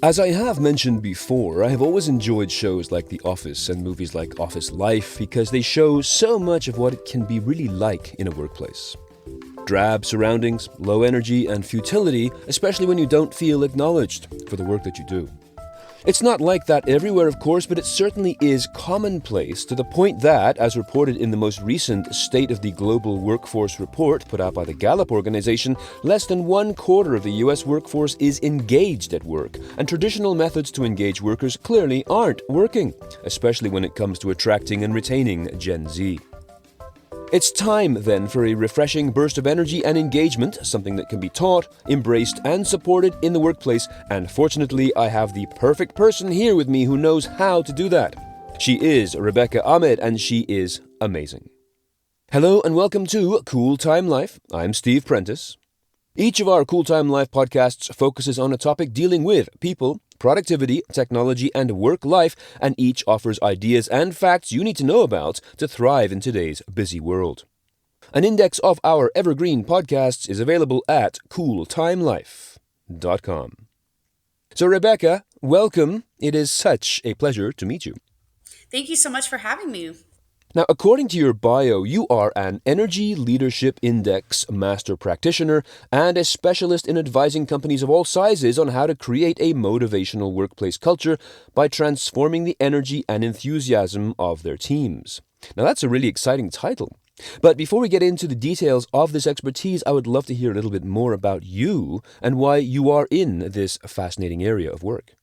As I have mentioned before, I have always enjoyed shows like The Office and movies like Office Life because they show so much of what it can be really like in a workplace. Drab surroundings, low energy, and futility, especially when you don't feel acknowledged for the work that you do. It's not like that everywhere, of course, but it certainly is commonplace to the point that, as reported in the most recent State of the Global Workforce report put out by the Gallup Organization, less than 1/4 of the US workforce is engaged at work, and traditional methods to engage workers clearly aren't working, especially when it comes to attracting and retaining Gen Z. It's time, then, for a refreshing burst of energy and engagement, something that can be taught, embraced, and supported in the workplace, and fortunately, I have the perfect person here with me who knows how to do that. She is Rebecca Ahmed, and she is amazing. Hello, and welcome to Cool Time Life. I'm Steve Prentice. Each of our Cool Time Life podcasts focuses on a topic dealing with people, productivity, technology, and work life, and each offers ideas and facts you need to know about to thrive in today's busy world. An index of our evergreen podcasts is available at cooltimelife.com. So, Rebecca, welcome. It is such a pleasure to meet you. Thank you so much for having me. Now, according to your bio, you are an Energy Leadership Index Master Practitioner and a specialist in advising companies of all sizes on how to create a motivational workplace culture by transforming the energy and enthusiasm of their teams. Now, that's a really exciting title. But before we get into the details of this expertise, I would love to hear a little bit more about you and why you are in this fascinating area of work.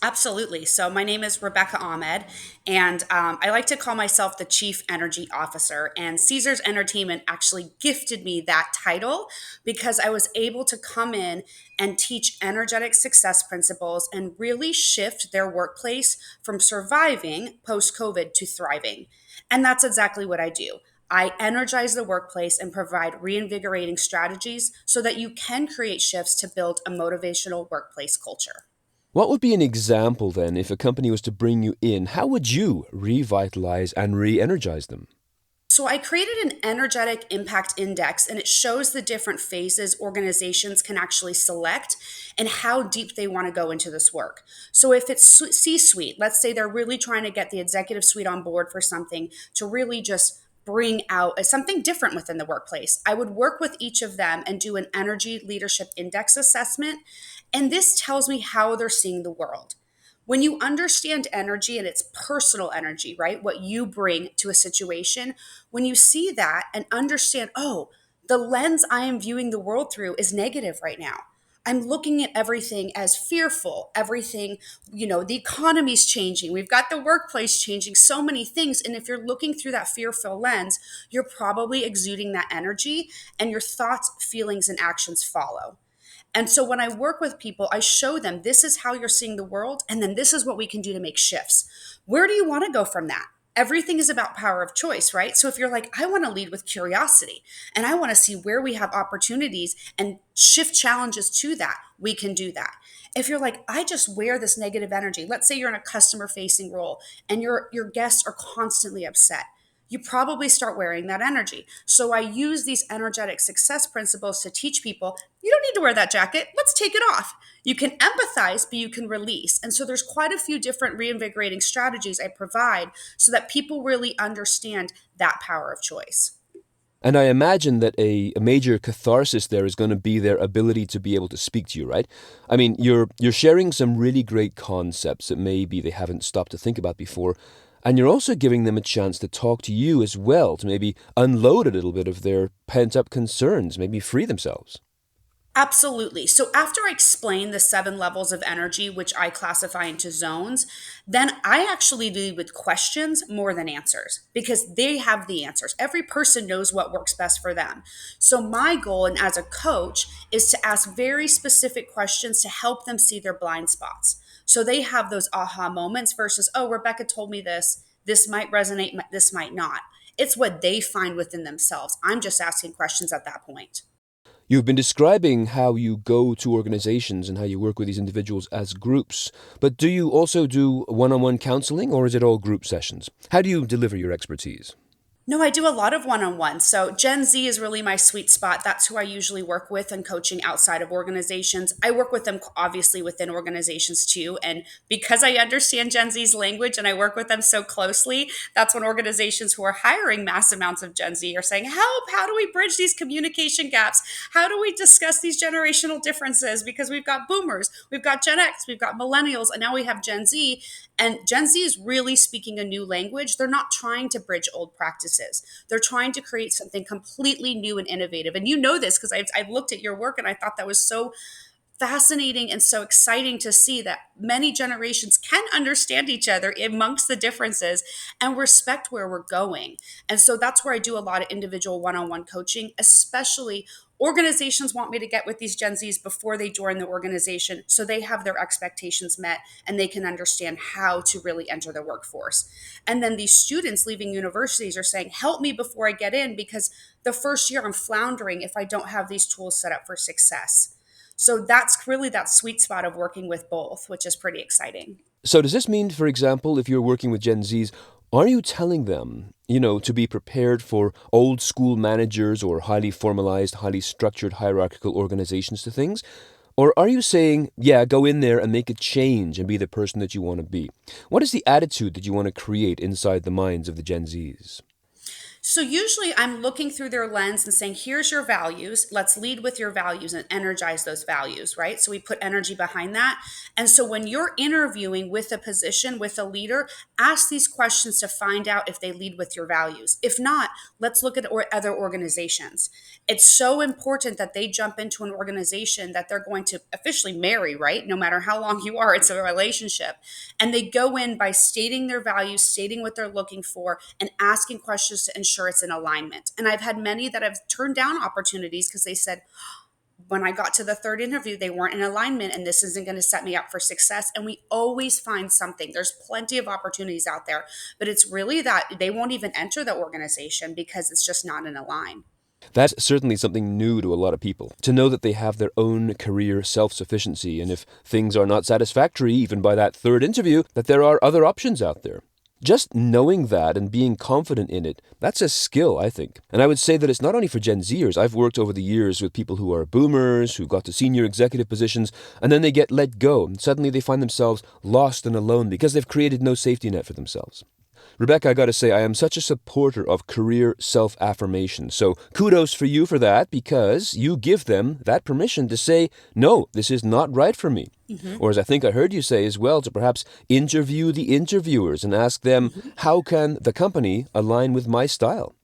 Absolutely. So my name is Rebecca Ahmed, and I like to call myself the Chief Energy Officer. And Caesars Entertainment actually gifted me that title because I was able to come in and teach energetic success principles and really shift their workplace from surviving post-COVID to thriving. And that's exactly what I do. I energize the workplace and provide reinvigorating strategies so that you can create shifts to build a motivational workplace culture. What would be an example then if a company was to bring you in? How would you revitalize and re-energize them? So I created an energetic impact index, and it shows the different phases organizations can actually select and how deep they want to go into this work. So if it's C-suite, let's say they're really trying to get the executive suite on board for something to really just bring out something different within the workplace. I would work with each of them and do an energy leadership index assessment. And this tells me how they're seeing the world. When you understand energy and it's personal energy, right? What you bring to a situation, when you see that and understand, oh, the lens I am viewing the world through is negative right now. I'm looking at everything as fearful, everything, the economy's changing. We've got the workplace changing, so many things. And if you're looking through that fearful lens, you're probably exuding that energy and your thoughts, feelings, and actions follow. And so when I work with people, I show them this is how you're seeing the world, and then this is what we can do to make shifts. Where do you want to go from that? Everything is about power of choice, right? So if you're like, I want to lead with curiosity and I want to see where we have opportunities and shift challenges to that, we can do that. If you're like, I just wear this negative energy, let's say you're in a customer facing role and your guests are constantly upset, you probably start wearing that energy. So I use these energetic success principles to teach people, you don't need to wear that jacket. Let's take it off. You can empathize, but you can release. And so there's quite a few different reinvigorating strategies I provide so that people really understand that power of choice. And I imagine that a major catharsis there is going to be their ability to be able to speak to you, right? I mean, you're sharing some really great concepts that maybe they haven't stopped to think about before. And you're also giving them a chance to talk to you as well, to maybe unload a little bit of their pent-up concerns, maybe free themselves. Absolutely. So after I explain the 7 levels of energy, which I classify into zones, then I actually lead with questions more than answers because they have the answers. Every person knows what works best for them. So my goal, and as a coach, is to ask very specific questions to help them see their blind spots. So they have those aha moments versus, oh, Rebecca told me this might resonate, this might not. It's what they find within themselves. I'm just asking questions at that point. You've been describing how you go to organizations and how you work with these individuals as groups, but do you also do one-on-one counseling or is it all group sessions? How do you deliver your expertise? No, I do a lot of one-on-one. So Gen Z is really my sweet spot. That's who I usually work with and coaching outside of organizations. I work with them obviously within organizations too. And because I understand Gen Z's language and I work with them so closely, that's when organizations who are hiring mass amounts of Gen Z are saying, help, how do we bridge these communication gaps? How do we discuss these generational differences? Because we've got boomers, we've got Gen X, we've got millennials, and now we have Gen Z. And Gen Z is really speaking a new language. They're not trying to bridge old practices. They're trying to create something completely new and innovative. And you know this because I've looked at your work and I thought that was so fascinating and so exciting to see that many generations can understand each other amongst the differences and respect where we're going. And so that's where I do a lot of individual one-on-one coaching, especially organizations want me to get with these Gen Zs before they join the organization so they have their expectations met and they can understand how to really enter the workforce. And then these students leaving universities are saying, help me before I get in because the first year I'm floundering if I don't have these tools set up for success. So that's really that sweet spot of working with both, which is pretty exciting. So does this mean, for example, if you're working with Gen Zs, are you telling them, to be prepared for old school managers or highly formalized, highly structured hierarchical organizations to things? Or are you saying, yeah, go in there and make a change and be the person that you want to be? What is the attitude that you want to create inside the minds of the Gen Zs? So usually I'm looking through their lens and saying, here's your values. Let's lead with your values and energize those values, right? So we put energy behind that. And so when you're interviewing with a position, with a leader, ask these questions to find out if they lead with your values. If not, let's look at other organizations. It's so important that they jump into an organization that they're going to officially marry, right? No matter how long you are, it's a relationship. And they go in by stating their values, stating what they're looking for, and asking questions to ensure it's in alignment. And I've had many that have turned down opportunities because they said, when I got to the third interview, they weren't in alignment and this isn't going to set me up for success. And we always find something. There's plenty of opportunities out there, but it's really that they won't even enter the organization because it's just not in a line. That's certainly something new to a lot of people, to know that they have their own career self-sufficiency, and if things are not satisfactory, even by that third interview, that there are other options out there. Just knowing that and being confident in it, that's a skill, I think. And I would say that it's not only for Gen Zers. I've worked over the years with people who are boomers, who got to senior executive positions, and then they get let go, and suddenly they find themselves lost and alone because they've created no safety net for themselves. Rebecca, I got to say, I am such a supporter of career self-affirmation. So kudos for you for that, because you give them that permission to say, no, this is not right for me. Mm-hmm. Or as I think I heard you say as well, to perhaps interview the interviewers and ask them, how can the company align with my style?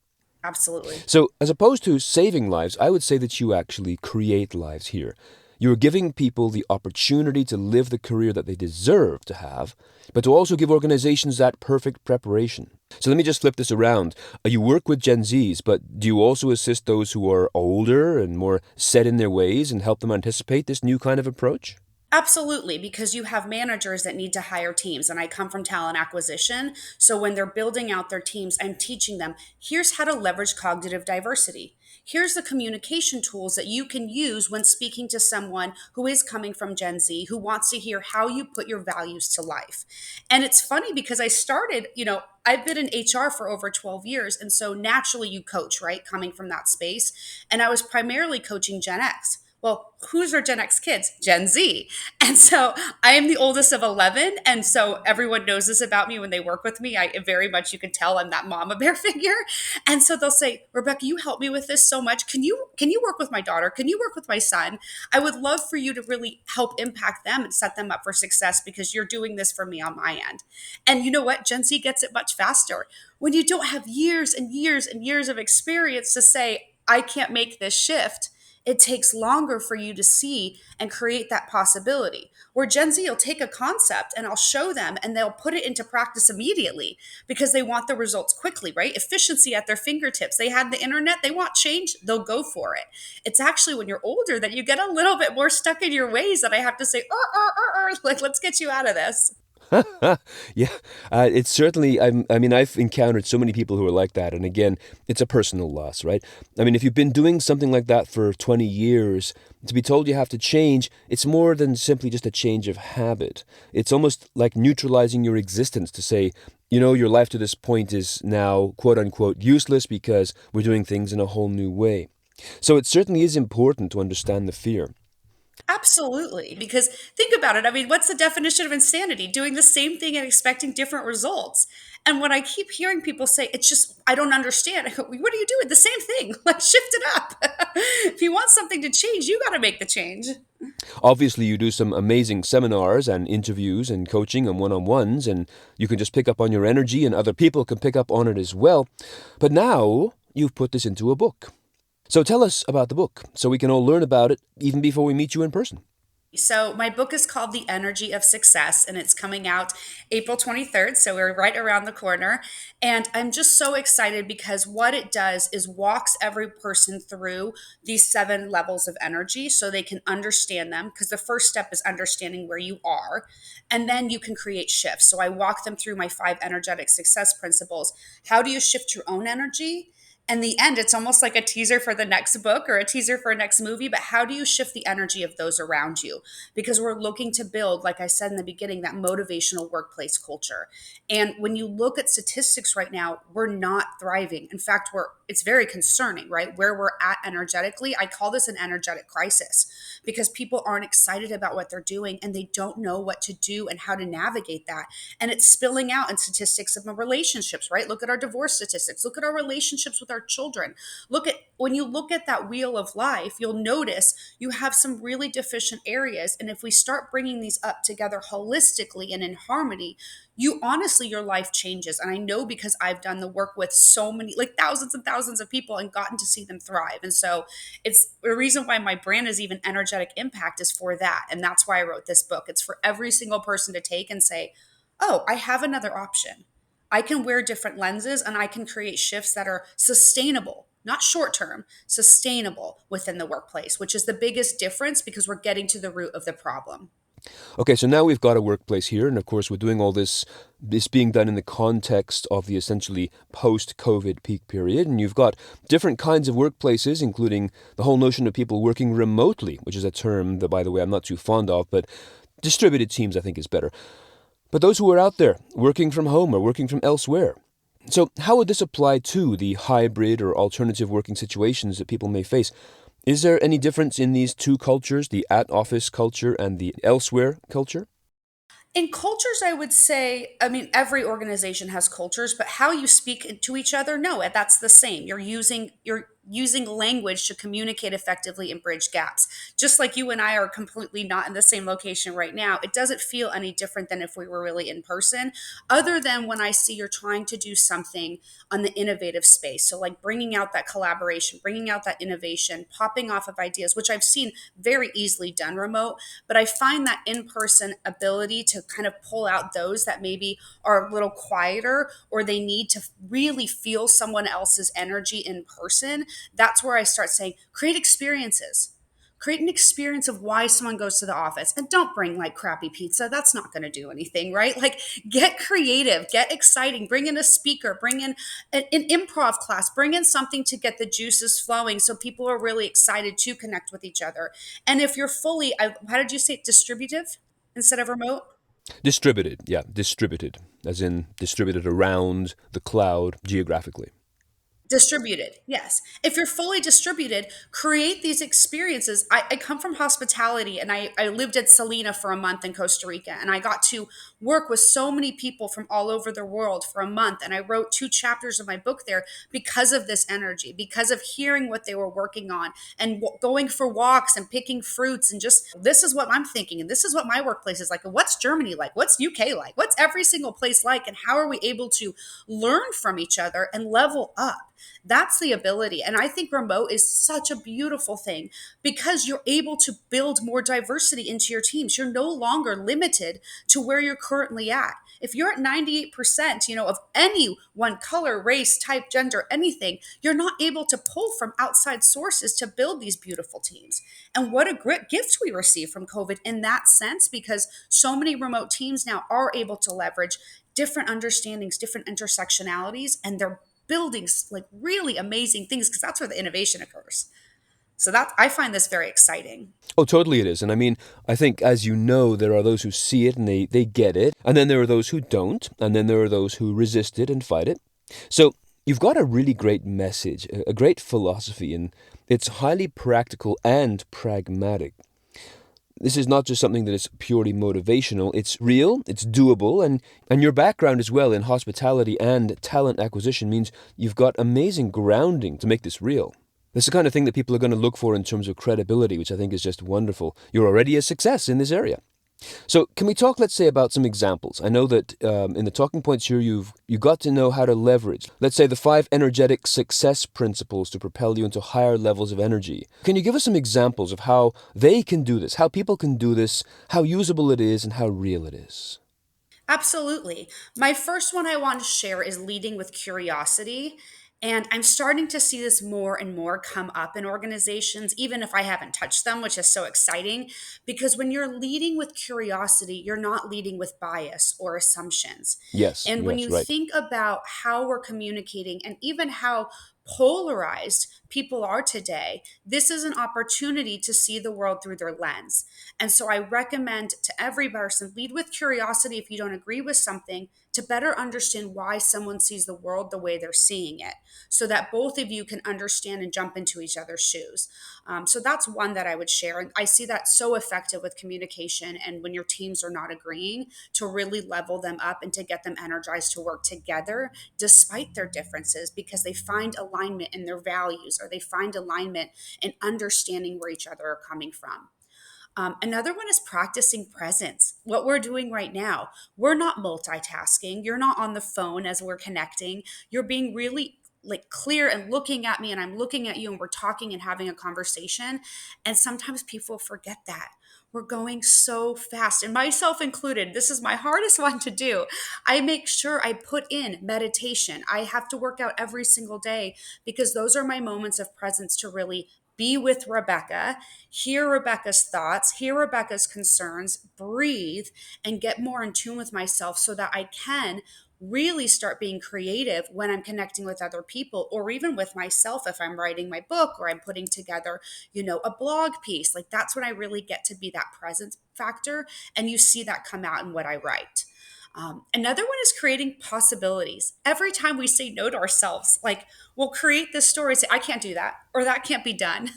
Absolutely. So as opposed to saving lives, I would say that you actually create lives here. You're giving people the opportunity to live the career that they deserve to have, but to also give organizations that perfect preparation. So let me just flip this around. You work with Gen Zs, but do you also assist those who are older and more set in their ways and help them anticipate this new kind of approach? Absolutely, because you have managers that need to hire teams. And I come from talent acquisition. So when they're building out their teams, I'm teaching them, here's how to leverage cognitive diversity. Here's the communication tools that you can use when speaking to someone who is coming from Gen Z, who wants to hear how you put your values to life. And it's funny because I started, I've been in HR for over 12 years. And so naturally you coach, right? Coming from that space. And I was primarily coaching Gen X. Well, who's our Gen X kids? Gen Z. And so I am the oldest of 11. And so everyone knows this about me when they work with me. I very much, you can tell I'm that mama bear figure. And so they'll say, Rebecca, you help me with this so much. Can you work with my daughter? Can you work with my son? I would love for you to really help impact them and set them up for success because you're doing this for me on my end. And you know what? Gen Z gets it much faster. When you don't have years and years and years of experience to say, I can't make this shift, it takes longer for you to see and create that possibility. Where Gen Z will take a concept and I'll show them and they'll put it into practice immediately because they want the results quickly, right? Efficiency at their fingertips. They had the internet, they want change, they'll go for it. It's actually when you're older that you get a little bit more stuck in your ways that I have to say, like, let's get you out of this. Yeah, it's certainly, I've encountered so many people who are like that. And again, it's a personal loss, right? I mean, if you've been doing something like that for 20 years, to be told you have to change, it's more than simply just a change of habit. It's almost like neutralizing your existence to say, You know, your life to this point is now quote unquote useless because we're doing things in a whole new way. So it certainly is important to understand the fear. Absolutely. Because think about it. I mean, what's the definition of insanity? Doing the same thing and expecting different results. And when I keep hearing people say, it's just, I don't understand. I go, what are you doing? The same thing. Like, shift it up. If you want something to change, you got to make the change. Obviously, you do some amazing seminars and interviews and coaching and one on ones, and you can just pick up on your energy, and other people can pick up on it as well. But now you've put this into a book. So tell us about the book so we can all learn about it even before we meet you in person. So, my book is called The Energy of Success, and it's coming out April 23rd. So, we're right around the corner. And I'm just so excited because what it does is walks every person through these 7 levels of energy so they can understand them. Because the first step is understanding where you are, and then you can create shifts. So, I walk them through my 5 energetic success principles. How do you shift your own energy? In the end, it's almost like a teaser for the next book or a teaser for a next movie. But how do you shift the energy of those around you? Because we're looking to build, like I said in the beginning, that motivational workplace culture. And when you look at statistics right now, we're not thriving. In fact, it's very concerning, right? Where we're at energetically. I call this an energetic crisis because people aren't excited about what they're doing and they don't know what to do and how to navigate that. And it's spilling out in statistics of relationships, right? Look at our divorce statistics. Look at our relationships with our children. Look at when you look at that wheel of life, you'll notice you have some really deficient areas. And if we start bringing these up together holistically and in harmony, you honestly, your life changes. And I know because I've done the work with so many, like thousands and thousands of people and gotten to see them thrive. And so it's the reason why my brand is even Energetic Impact is for that. And that's why I wrote this book. It's for every single person to take and say, oh, I have another option. I can wear different lenses and I can create shifts that are sustainable, not short term, sustainable within the workplace, which is the biggest difference because we're getting to the root of the problem. Okay, so now we've got a workplace here, and of course, we're doing all this being done in the context of the essentially post COVID peak period. And you've got different kinds of workplaces, including the whole notion of people working remotely, which is a term that, by the way, I'm not too fond of, but distributed teams, I think, is better. But those who are out there working from home or working from elsewhere. So, how would this apply to the hybrid or alternative working situations that people may face? Is there any difference in these two cultures, the at office culture and the elsewhere culture? In cultures, I would say, I mean, every organization has cultures, but how you speak to each other, no, that's the same. You're using language to communicate effectively and bridge gaps. Just like you and I are completely not in the same location right now, it doesn't feel any different than if we were really in person, other than when I see you're trying to do something on the innovative space. So, like bringing out that collaboration, bringing out that innovation, popping off of ideas, which I've seen very easily done remote. But I find that in person ability to kind of pull out those that maybe are a little quieter or they need to really feel someone else's energy in person. That's where I start saying, create experiences. Create an experience of why someone goes to the office and don't bring like crappy pizza. That's not going to do anything, right? Like get creative, get exciting, bring in a speaker, bring in an improv class, bring in something to get the juices flowing so people are really excited to connect with each other. And if you're fully, how did you say it, distributive instead of remote? Distributed, yeah, distributed, as in distributed around the cloud geographically. Distributed, yes. If you're fully distributed, create these experiences. I come from hospitality and I lived at Salina for a month in Costa Rica. And I got to work with so many people from all over the world for a month. And I wrote 2 chapters of my book there because of this energy, because of hearing what they were working on and going for walks and picking fruits. And just this is what I'm thinking. And this is what my workplace is like. And what's Germany like? What's UK like? What's every single place like? And how are we able to learn from each other and level up? That's the ability. And I think remote is such a beautiful thing because you're able to build more diversity into your teams. You're no longer limited to where you're currently at. If you're at 98%, of any one color, race, type, gender, anything, you're not able to pull from outside sources to build these beautiful teams. And what a great gift we received from COVID in that sense, because so many remote teams now are able to leverage different understandings, different intersectionalities, and they're building like really amazing things because that's where the innovation occurs. So that I find this very exciting. Oh, totally it is. And I mean, I think, as you know, there are those who see it and they get it. And then there are those who don't. And then there are those who resist it and fight it. So you've got a really great message, a great philosophy, and it's highly practical and pragmatic. This is not just something that is purely motivational. It's real, it's doable, and your background as well in hospitality and talent acquisition means you've got amazing grounding to make this real. That's the kind of thing that people are going to look for in terms of credibility, which I think is just wonderful. You're already a success in this area. So, can we talk, let's say, about some examples? I know that in the talking points here, you got to know how to leverage, let's say, the 5 energetic success principles to propel you into higher levels of energy. Can you give us some examples of how they can do this, how people can do this, how usable it is, and how real it is? Absolutely. My first one I want to share is leading with curiosity. And I'm starting to see this more and more come up in organizations, even if I haven't touched them, which is so exciting. Because when you're leading with curiosity, you're not leading with bias or assumptions. Yes, And when yes, you right. think about how we're communicating and even how polarized people are today, this is an opportunity to see the world through their lens. And so I recommend to every person lead with curiosity if you don't agree with something to better understand why someone sees the world the way they're seeing it so that both of you can understand and jump into each other's shoes. So that's one that I would share. And I see that so effective with communication and when your teams are not agreeing to really level them up and to get them energized to work together despite their differences because they find alignment in their values or they find alignment in understanding where each other are coming from. Another one is practicing presence. What we're doing right now, we're not multitasking. You're not on the phone as we're connecting. You're being really like clear and looking at me, and I'm looking at you, and we're talking and having a conversation. And sometimes people forget that. We're going so fast, and myself included. This is my hardest one to do. I make sure I put in meditation. I have to work out every single day because those are my moments of presence to really be with Rebecca, hear Rebecca's thoughts, hear Rebecca's concerns, breathe, and get more in tune with myself so that I can really start being creative when I'm connecting with other people or even with myself if I'm writing my book or I'm putting together, a blog piece. Like that's when I really get to be that presence factor and you see that come out in what I write. Another one is creating possibilities. Every time we say no to ourselves, like we'll create this story, say, I can't do that, or that can't be done.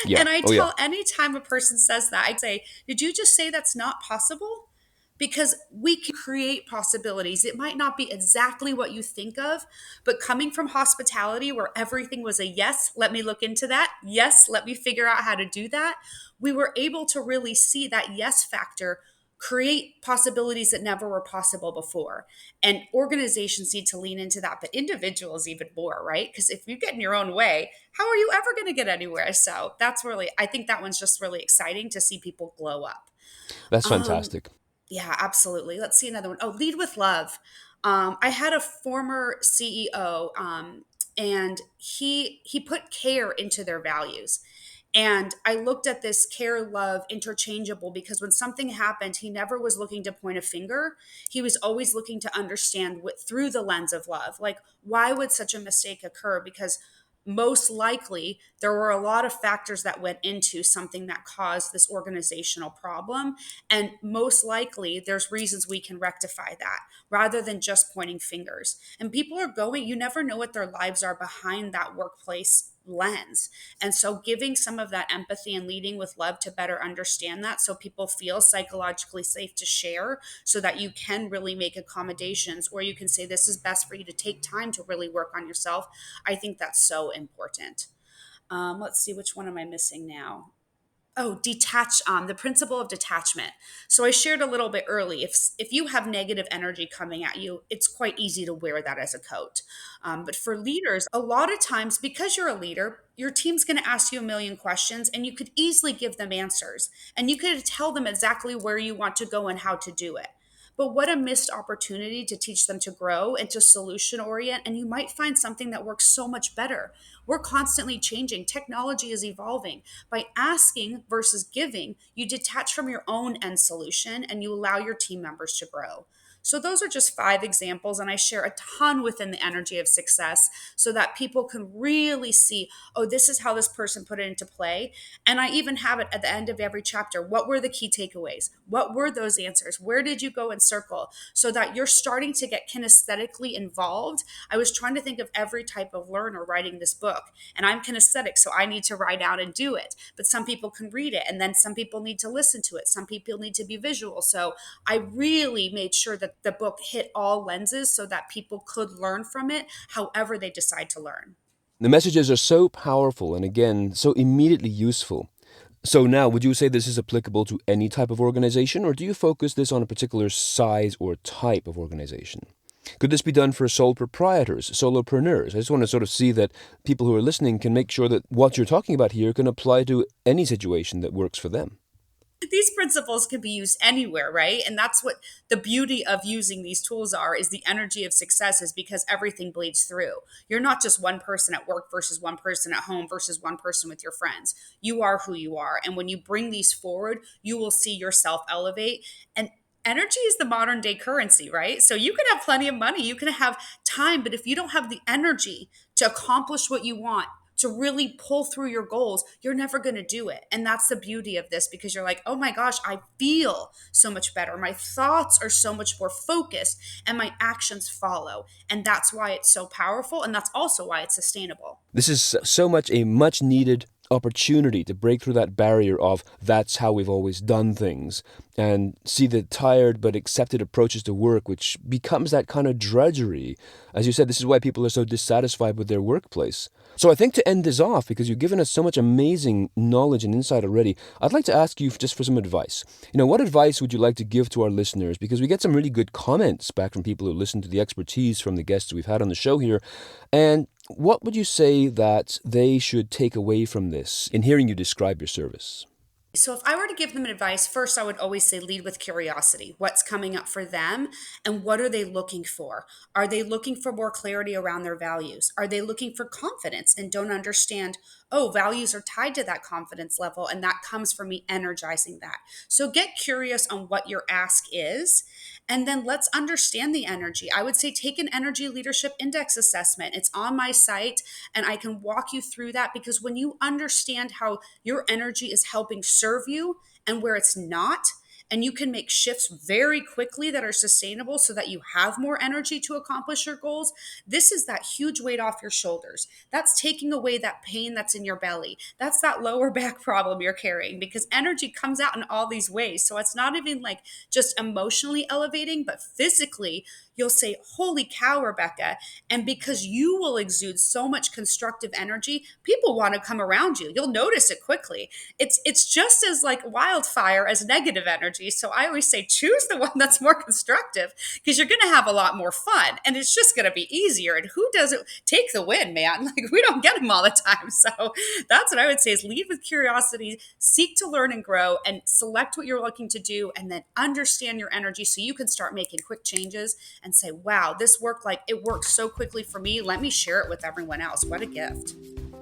Yeah. And I Oh, yeah. tell anytime a person says that, I say, did you just say that's not possible? Because we can create possibilities. It might not be exactly what you think of, but coming from hospitality where everything was a yes, let me look into that. Yes, let me figure out how to do that. We were able to really see that yes factor create possibilities that never were possible before. And organizations need to lean into that, but individuals even more, right? Because if you get in your own way, how are you ever going to get anywhere? So that's really, I think that one's just really exciting to see people glow up. That's Um, fantastic. yeah, absolutely. Let's see another one. Oh, lead with love. I had a former CEO, and he put care into their values. And I looked at this care, love, interchangeable because when something happened, he never was looking to point a finger. He was always looking to understand what through the lens of love. Like, why would such a mistake occur? Because most likely there were a lot of factors that went into something that caused this organizational problem, and most likely there's reasons we can rectify that rather than just pointing fingers. And people are going, you never know what their lives are behind that workplace lens. And so giving some of that empathy and leading with love to better understand that so people feel psychologically safe to share so that you can really make accommodations or you can say this is best for you to take time to really work on yourself. I think that's so important. Let's see, which one am I missing now? Oh, detach, the principle of detachment. So I shared a little bit early. If you have negative energy coming at you, it's quite easy to wear that as a coat. But for leaders, a lot of times, because you're a leader, your team's going to ask you a million questions, and you could easily give them answers, and you could tell them exactly where you want to go and how to do it. But what a missed opportunity to teach them to grow and to solution orient. And you might find something that works so much better. We're constantly changing. Technology is evolving. By asking versus giving, you detach from your own end solution and you allow your team members to grow. So those are just 5 examples, and I share a ton within the energy of success so that people can really see, oh, this is how this person put it into play. And I even have it at the end of every chapter. What were the key takeaways? What were those answers? Where did you go in circle? So that you're starting to get kinesthetically involved. I was trying to think of every type of learner writing this book, and I'm kinesthetic, so I need to write out and do it. But some people can read it, and then some people need to listen to it. Some people need to be visual. So I really made sure that the book hit all lenses so that people could learn from it however they decide to learn. The messages are so powerful and, again, so immediately useful. So now, would you say this is applicable to any type of organization, or do you focus this on a particular size or type of organization? Could this be done for sole proprietors, solopreneurs? I just want to sort of see that people who are listening can make sure that what you're talking about here can apply to any situation that works for them. These principles can be used anywhere, right? And that's what the beauty of using these tools is the energy of success is because everything bleeds through. You're not just one person at work versus one person at home versus one person with your friends. You are who you are. And when you bring these forward, you will see yourself elevate. And energy is the modern day currency, right? So you can have plenty of money, you can have time, but if you don't have the energy to accomplish what you want, to really pull through your goals, you're never going to do it. And that's the beauty of this because you're like, oh my gosh, I feel so much better. My thoughts are so much more focused and my actions follow. And that's why it's so powerful. And that's also why it's sustainable. This is so much a much needed opportunity to break through that barrier of that's how we've always done things and see the tired but accepted approaches to work, which becomes that kind of drudgery. As you said, this is why people are so dissatisfied with their workplace. So I think to end this off, because you've given us so much amazing knowledge and insight already, I'd like to ask you just for some advice. What advice would you like to give to our listeners? Because we get some really good comments back from people who listen to the expertise from the guests we've had on the show here. And what would you say that they should take away from this in hearing you describe your service? So if I were to give them advice, first I would always say lead with curiosity. What's coming up for them and what are they looking for? Are they looking for more clarity around their values? Are they looking for confidence and don't understand, oh, values are tied to that confidence level and that comes from me energizing that. So get curious on what your ask is. And then let's understand the energy. I would say take an energy leadership index assessment. It's on my site and I can walk you through that because when you understand how your energy is helping serve you and where it's not, and you can make shifts very quickly that are sustainable so that you have more energy to accomplish your goals. This is that huge weight off your shoulders. That's taking away that pain that's in your belly. That's that lower back problem you're carrying because energy comes out in all these ways. So it's not even like just emotionally elevating, but physically you'll say, holy cow, Rebecca. And because you will exude so much constructive energy, people want to come around you. You'll notice it quickly. It's just as like wildfire as negative energy. So I always say, choose the one that's more constructive because you're going to have a lot more fun and it's just going to be easier. And who doesn't take the win, man? Like we don't get them all the time. So that's what I would say is lead with curiosity, seek to learn and grow and select what you're looking to do and then understand your energy so you can start making quick changes and say, wow, this worked it works so quickly for me. Let me share it with everyone else. What a gift.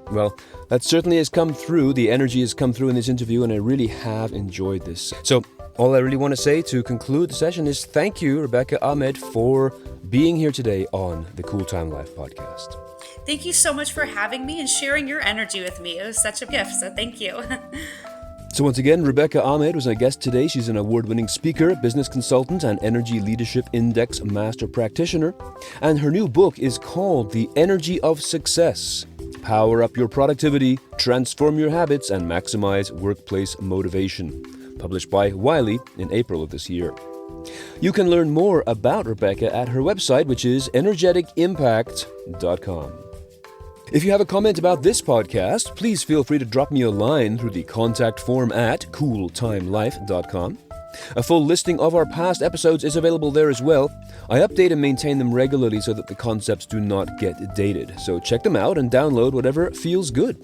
Well, that certainly has come through. The energy has come through in this interview, and I really have enjoyed this. So all I really want to say to conclude the session is thank you, Rebecca Ahmed, for being here today on the Cool Time Life podcast. Thank you so much for having me and sharing your energy with me. It was such a gift, so thank you. So once again, Rebecca Ahmed was my guest today. She's an award-winning speaker, business consultant, and Energy Leadership Index Master Practitioner. And her new book is called The Energy of Success. Power up your productivity, transform your habits, and maximize workplace motivation. Published by Wiley in April of this year. You can learn more about Rebecca at her website, which is energeticimpact.com. If you have a comment about this podcast, please feel free to drop me a line through the contact form at cooltimelife.com. A full listing of our past episodes is available there as well. I update and maintain them regularly so that the concepts do not get dated. So check them out and download whatever feels good.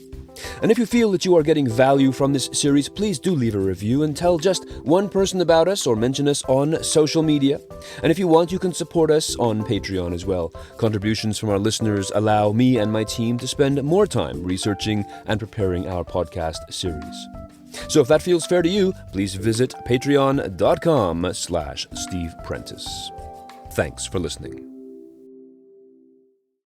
And if you feel that you are getting value from this series, please do leave a review and tell just one person about us or mention us on social media. And if you want, you can support us on Patreon as well. Contributions from our listeners allow me and my team to spend more time researching and preparing our podcast series. So if that feels fair to you, please visit patreon.com/Steve Prentice. Thanks for listening.